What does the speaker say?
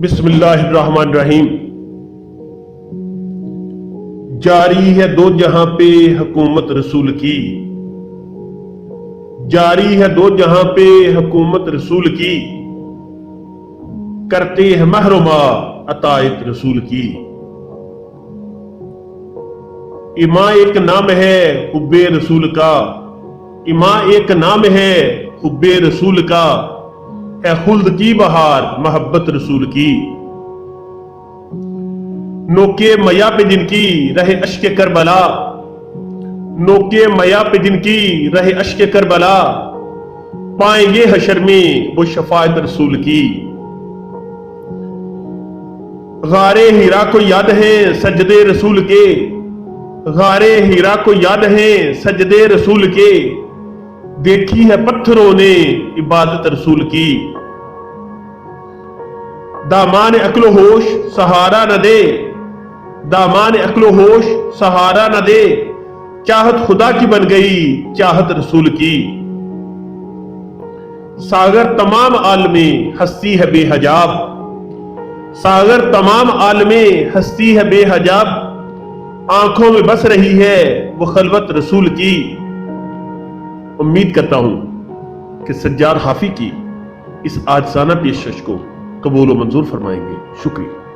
بسم اللہ الرحمن الرحیم۔ جاری ہے دو جہاں پہ حکومت رسول کی، جاری ہے دو جہاں پہ حکومت رسول کی، کرتے ہیں محروما اطاعت رسول کی۔ ایمان ایک نام ہے حب رسول کا، ایمان ایک نام ہے حب رسول کا، ہے خلد کی بہار محبت رسول کی۔ نوکے میا پہ جن کی رہے اشک کربلا، نوکے میا پہ جن کی رہے اشک کربلا، پائیں گے حشر میں وہ شفاعت رسول کی۔ غارے ہیرا کو یاد ہے سجدے رسول کے، غارے ہیرا کو یاد ہے سجدے رسول کے، دیکھی ہے پتھروں نے عبادت رسول کی۔ دامان عقل و ہوش سہارا نہ دے، دامان عقل و ہوش سہارا نہ دے، چاہت خدا کی بن گئی چاہت رسول کی۔ ساگر تمام عالم ہستی ہے بے حجاب، ساگر تمام عالم ہستی ہے بے حجاب، آنکھوں میں بس رہی ہے وہ خلوت رسول کی۔ امید کرتا ہوں کہ سجاد حافی کی اس عاجزانہ پیشکش کو قبول و منظور فرمائیں گے۔ شکریہ۔